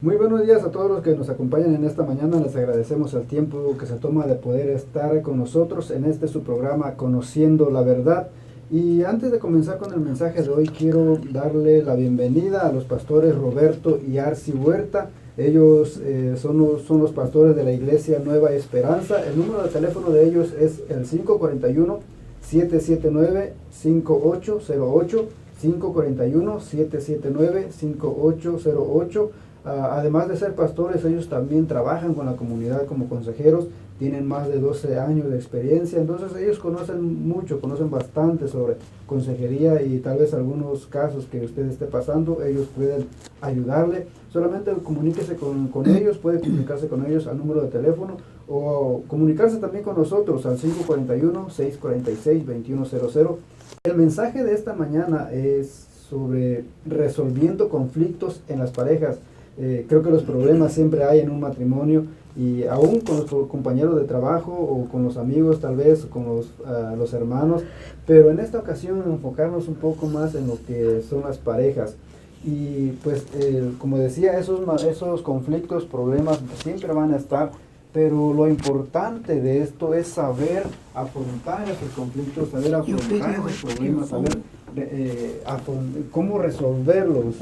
Muy buenos días a todos los que nos acompañan en esta mañana. Les agradecemos el tiempo que se toma de poder estar con nosotros en su programa Conociendo la Verdad. Y antes de comenzar con el mensaje de hoy, quiero darle la bienvenida a los pastores Roberto y Arci Huerta. Ellos son los pastores de la Iglesia Nueva Esperanza. El número de teléfono de ellos es el 541-779-5808. 541-779-5808. Además de ser pastores, ellos también trabajan con la comunidad como consejeros, tienen más de 12 años de experiencia, entonces ellos conocen bastante sobre consejería y tal vez algunos casos que usted esté pasando, ellos pueden ayudarle. Solamente comuníquese con ellos, puede comunicarse con ellos al número de teléfono o comunicarse también con nosotros al 541-646-2100. El mensaje de esta mañana es sobre resolviendo conflictos en las parejas. Creo que los problemas siempre hay en un matrimonio y aún con los compañeros de trabajo o con los amigos tal vez, con los hermanos, pero en esta ocasión enfocarnos un poco más en lo que son las parejas. Y pues como decía, esos conflictos, problemas siempre van a estar, pero lo importante de esto es saber afrontar esos conflictos, saber afrontar esos problemas, saber cómo resolverlos,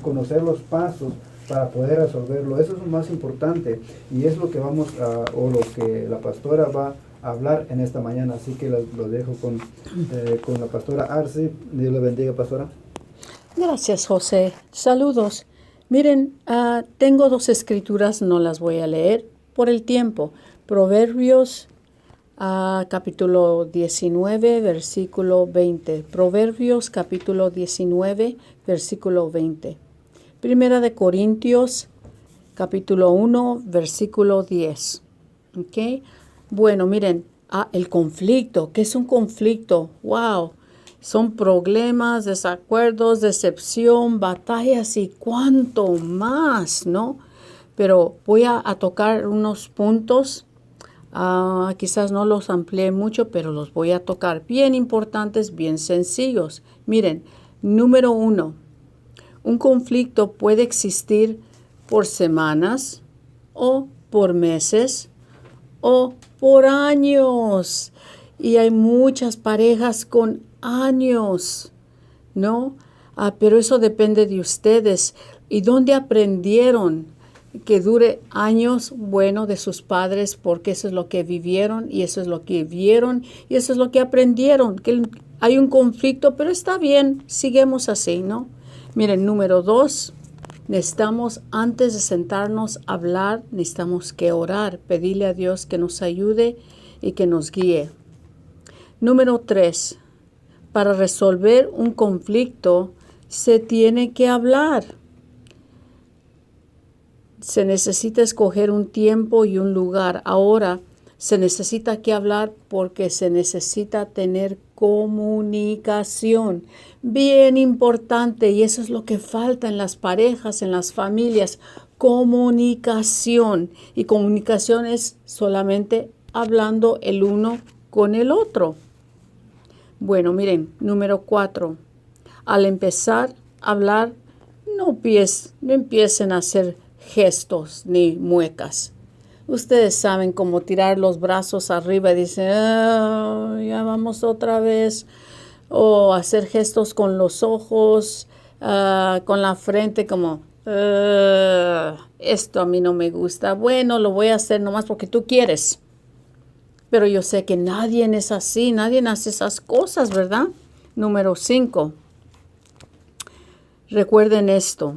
conocer los pasos para poder resolverlo. Eso es lo más importante y es lo que lo que la pastora va a hablar en esta mañana. Así que lo dejo con la pastora Arci. Dios le bendiga, pastora. Gracias, José. Saludos. Miren, tengo dos escrituras, no las voy a leer por el tiempo. Proverbios capítulo 19, versículo 20. Proverbios capítulo 19, versículo 20. Primera de Corintios, capítulo 1, versículo 10. ¿Ok? Bueno, miren, el conflicto. ¿Qué es un conflicto? ¡Wow! Son problemas, desacuerdos, decepción, batallas y cuánto más, ¿no? Pero voy a tocar unos puntos. Quizás no los amplié mucho, pero los voy a tocar. Bien importantes, bien sencillos. Miren, número 1. Un conflicto puede existir por semanas o por meses o por años. Y hay muchas parejas con años, ¿no? Pero eso depende de ustedes. ¿Y dónde aprendieron que dure años? Bueno, de sus padres, porque eso es lo que vivieron y eso es lo que vieron y eso es lo que aprendieron. Que hay un conflicto, pero está bien, sigamos así, ¿no? Miren, número 2, necesitamos, antes de sentarnos a hablar, necesitamos que orar, pedirle a Dios que nos ayude y que nos guíe. Número 3, para resolver un conflicto se tiene que hablar. Se necesita escoger un tiempo y un lugar. Ahora se necesita que hablar porque se necesita tener comunicación. Bien importante, y eso es lo que falta en las parejas, en las familias. Comunicación. Y comunicación es solamente hablando el uno con el otro. Bueno, miren, número 4. Al empezar a hablar, no empiecen a hacer gestos ni muecas. Ustedes saben cómo tirar los brazos arriba y dicen, ya vamos otra vez. O hacer gestos con los ojos, con la frente, como, esto a mí no me gusta. Bueno, lo voy a hacer nomás porque tú quieres. Pero yo sé que nadie es así, nadie hace esas cosas, ¿verdad? Número 5. Recuerden esto,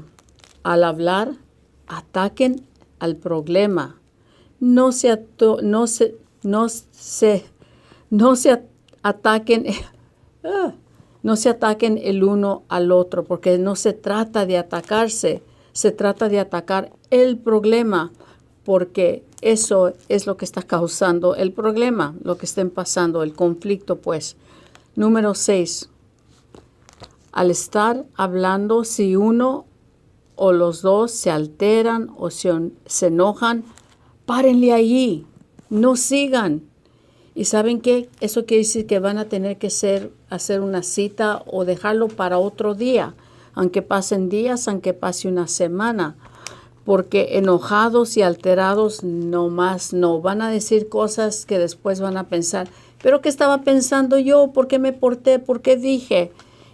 al hablar, ataquen al problema. No se ataquen el uno al otro, porque no se trata de atacarse, se trata de atacar el problema, porque eso es lo que está causando el problema, lo que estén pasando, el conflicto, pues. Número 6. Al estar hablando, si uno o los dos se alteran o se enojan, párenle allí, no sigan. ¿Y saben qué? Eso quiere decir que van a tener que hacer una cita o dejarlo para otro día, aunque pasen días, aunque pase una semana. porque enojados y alterados no más no. Van a decir cosas que después van a pensar, ¿pero qué estaba pensando yo? ¿Por qué me porté? ¿Por qué dije?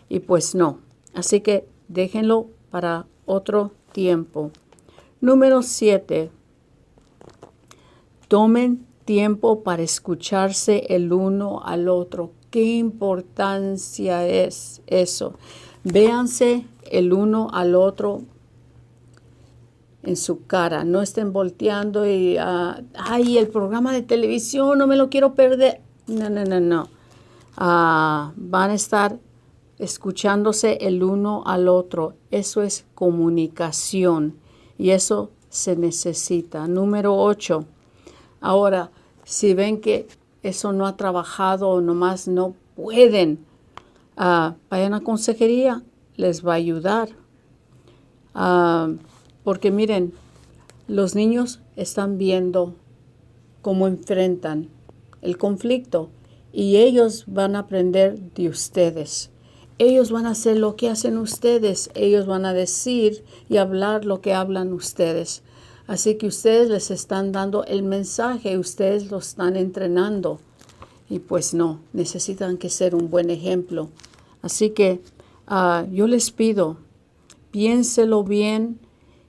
Y pues no. Así que déjenlo para otro tiempo. Número 7. Tomen tiempo para escucharse el uno al otro. ¿Qué importancia es eso? Véanse el uno al otro en su cara. No estén volteando y, ay, el programa de televisión, no me lo quiero perder. No. Van a estar escuchándose el uno al otro. Eso es comunicación y eso se necesita. Número 8. Ahora, si ven que eso no ha trabajado o nomás no pueden, vayan a consejería, les va a ayudar. Porque miren, los niños están viendo cómo enfrentan el conflicto y ellos van a aprender de ustedes. Ellos van a hacer lo que hacen ustedes. Ellos van a decir y hablar lo que hablan ustedes. Así que ustedes les están dando el mensaje, ustedes lo están entrenando. Y pues no, necesitan que ser un buen ejemplo. Así que yo les pido, piénselo bien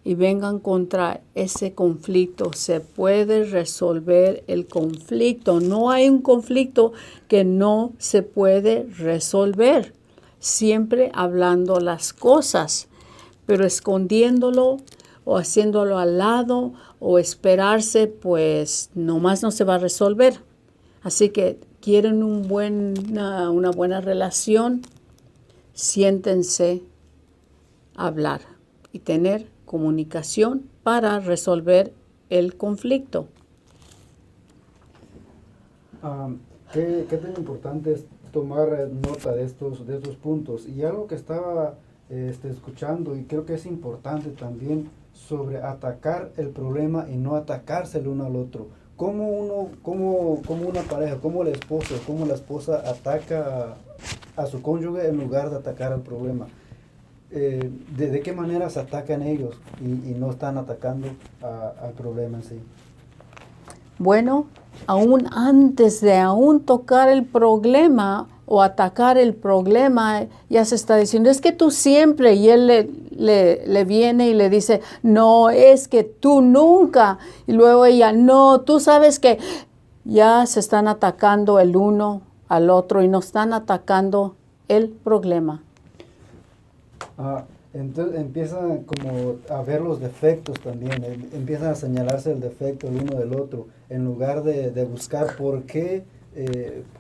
y vengan contra ese conflicto. Se puede resolver el conflicto. No hay un conflicto que no se puede resolver. Siempre hablando las cosas, pero escondiéndolo o haciéndolo al lado o esperarse, pues nomás no se va a resolver. Así que quieren una buena relación, siéntense a hablar y tener comunicación para resolver el conflicto. Qué tan importante es tomar nota de estos puntos. Y algo que estaba escuchando y creo que es importante también sobre atacar el problema y no atacarse el uno al otro. Como una pareja, como el esposo, como la esposa ataca a su cónyuge en lugar de atacar al problema. ¿De qué manera se atacan ellos y no están atacando al problema en sí? Bueno, aún antes de tocar el problema o atacar el problema, ya se está diciendo, es que tú siempre, y él le viene y le dice, no, es que tú nunca, y luego ella, no, tú sabes que ya se están atacando el uno al otro y no están atacando el problema. Entonces empiezan como a ver los defectos también, empiezan a señalarse el defecto el uno del otro, en lugar de buscar por qué,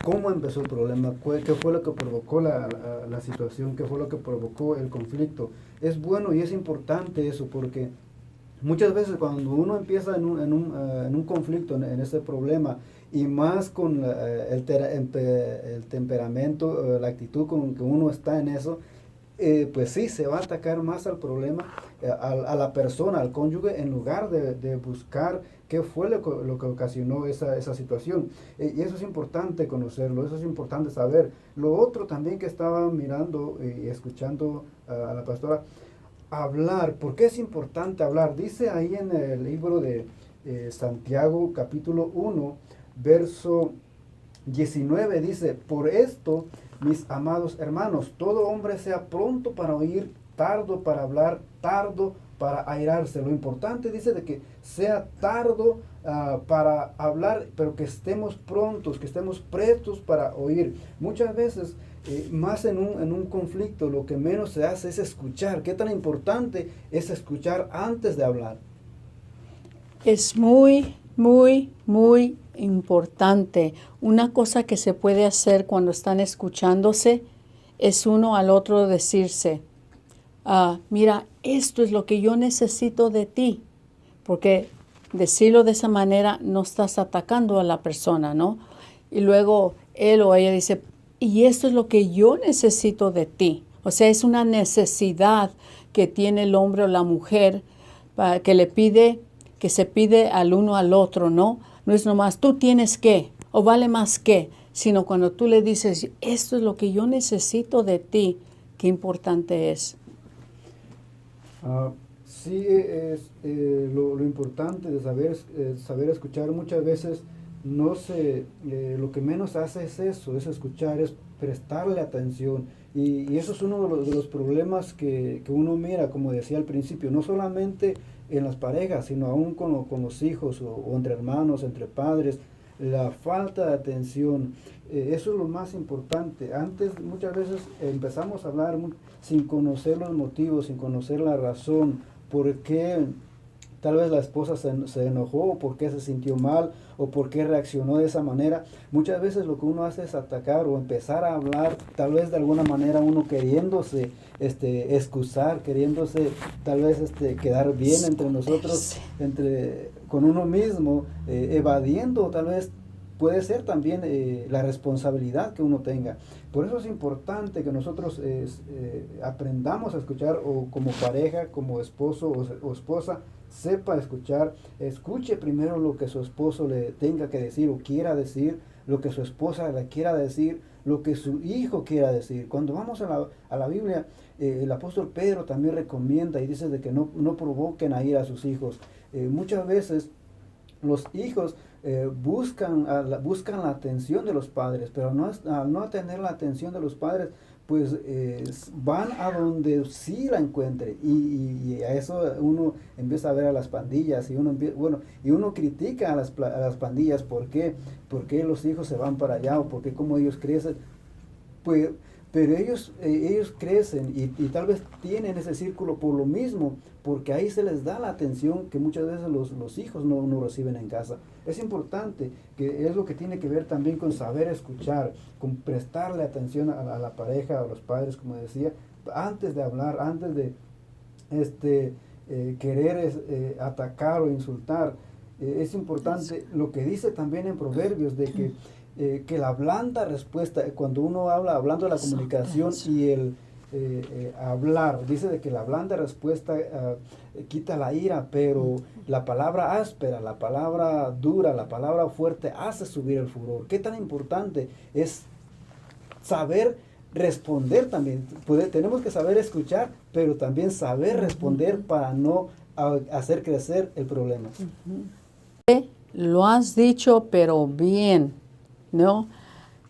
cómo empezó el problema, qué fue lo que provocó la situación, qué fue lo que provocó el conflicto. Es bueno y es importante eso, porque muchas veces cuando uno empieza en un conflicto, en ese problema, y más con el temperamento, la actitud con que uno está en eso, pues sí, se va a atacar más al problema, a la persona, al cónyuge, en lugar de buscar qué fue lo que ocasionó esa situación. Y eso es importante conocerlo, eso es importante saber. Lo otro también que estaba mirando y escuchando a la pastora, hablar. ¿Por qué es importante hablar? Dice ahí en el libro de Santiago, capítulo 1, verso 19, dice, por esto, mis amados hermanos, todo hombre sea pronto para oír, tardo para hablar, tardo para airarse. Lo importante dice de que sea tardo para hablar, pero que estemos prontos, que estemos prestos para oír. Muchas veces, más en un conflicto, lo que menos se hace es escuchar. ¿Qué tan importante es escuchar antes de hablar? Es muy, muy, muy importante. Una cosa que se puede hacer cuando están escuchándose es uno al otro decirse, mira, esto es lo que yo necesito de ti, porque decirlo de esa manera no estás atacando a la persona, ¿no? Y luego él o ella dice, y esto es lo que yo necesito de ti. O sea, es una necesidad que tiene el hombre o la mujer que se pide al uno al otro, ¿no? No es nomás tú tienes que o vale más que, sino cuando tú le dices, esto es lo que yo necesito de ti, qué importante es. Sí, es lo importante de saber escuchar. Muchas veces no se, lo que menos hace es eso, es escuchar, es prestarle atención. Y eso es uno de los problemas que uno mira, como decía al principio, no solamente en las parejas, sino aún con los hijos o entre hermanos, entre padres, la falta de atención. Eso es lo más importante. Antes muchas veces empezamos a hablar sin conocer los motivos, sin conocer la razón, por qué tal vez la esposa se enojó, o por qué se sintió mal, o por qué reaccionó de esa manera. Muchas veces lo que uno hace es atacar o empezar a hablar, tal vez de alguna manera uno queriéndose excusar, queriéndose tal vez quedar bien entre nosotros, con uno mismo, evadiendo tal vez puede ser también la responsabilidad que uno tenga. Por eso es importante que nosotros aprendamos a escuchar, o como pareja, como esposo o esposa, sepa escuchar, escuche primero lo que su esposo le tenga que decir o quiera decir, lo que su esposa le quiera decir, lo que su hijo quiera decir. Cuando vamos a la Biblia, el apóstol Pedro también recomienda y dice de que no provoquen a ir a sus hijos. Muchas veces los hijos buscan la atención de los padres, pero al no tener la atención de los padres, pues van a donde sí la encuentre, y a eso uno empieza a ver a las pandillas, y uno critica a las pandillas. ¿Por qué? ¿Por qué los hijos se van para allá? ¿O por qué cómo ellos crecen? Pues, pero ellos crecen y tal vez tienen ese círculo por lo mismo, porque ahí se les da la atención que muchas veces los hijos no reciben en casa. Es importante, que es lo que tiene que ver también con saber escuchar, con prestarle atención a la pareja, a los padres, como decía, antes de hablar, antes de querer atacar o insultar. Es importante lo que dice también en Proverbios, de que la blanda respuesta, cuando uno hablando de la comunicación y el hablar, dice de que la blanda respuesta quita la ira, pero la palabra áspera, la palabra dura, la palabra fuerte hace subir el furor. ¿Qué tan importante es saber responder también? Tenemos que saber escuchar, pero también saber responder para no hacer crecer el problema. Lo has dicho, pero bien, ¿no?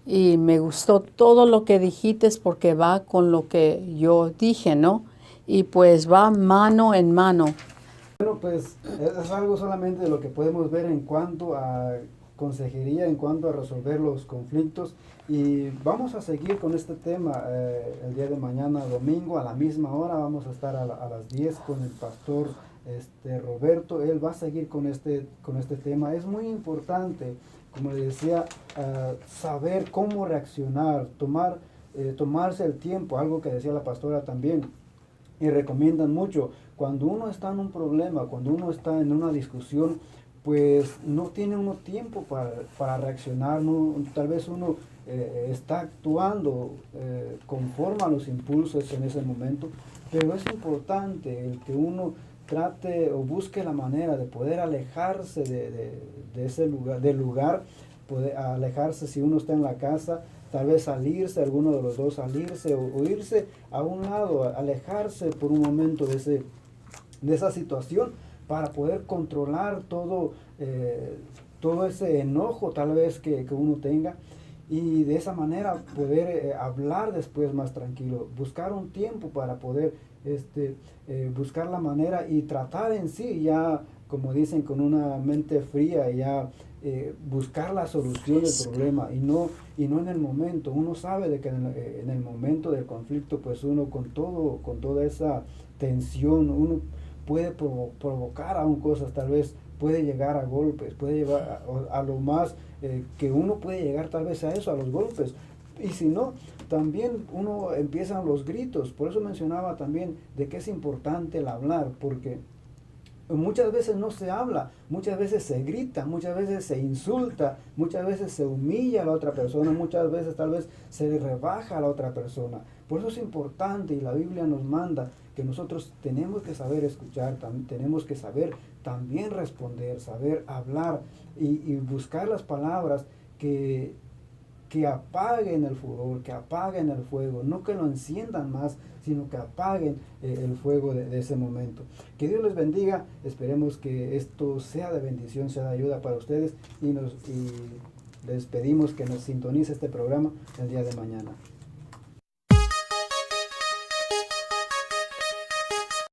Y me gustó todo lo que dijiste porque va con lo que yo dije, ¿no? Y pues va mano en mano. Bueno, pues es algo solamente de lo que podemos ver en cuanto a consejería, en cuanto a resolver los conflictos. Y vamos a seguir con este tema el día de mañana, domingo, a la misma hora. Vamos a estar a las 10 con el pastor Roberto. Él va a seguir con este tema. Es muy importante, como le decía, saber cómo reaccionar, tomarse el tiempo, algo que decía la pastora también, y recomiendan mucho. Cuando uno está en un problema, cuando uno está en una discusión, pues no tiene uno tiempo para reaccionar, tal vez uno está actuando conforme a los impulsos en ese momento, pero es importante el que uno trate o busque la manera de poder alejarse de ese lugar, poder alejarse. Si uno está en la casa, tal vez salirse, alguno de los dos salirse o irse a un lado, alejarse por un momento de esa situación, para poder controlar todo ese enojo tal vez que uno tenga, y de esa manera poder hablar después más tranquilo, buscar un tiempo para poder buscar la manera y tratar en sí, ya como dicen, con una mente fría, ya buscar la solución del problema, y no en el momento. Uno sabe de que en el momento del conflicto, pues uno con toda esa tensión, uno puede provocar aún cosas, tal vez puede llegar a golpes, puede llevar a lo más que uno puede llegar tal vez a eso, a los golpes. Y si no, también uno empiezan los gritos. Por eso mencionaba también de que es importante el hablar, porque muchas veces no se habla, muchas veces se grita, muchas veces se insulta, muchas veces se humilla a la otra persona, muchas veces tal vez se rebaja a la otra persona. Por eso es importante, y la Biblia nos manda que nosotros tenemos que saber escuchar, tenemos que saber también responder, saber hablar y buscar las palabras que que apaguen el furor, que apaguen el fuego, no que lo enciendan más, sino que apaguen el fuego de ese momento. Que Dios les bendiga, esperemos que esto sea de bendición, sea de ayuda para ustedes y les pedimos que nos sintonice este programa el día de mañana.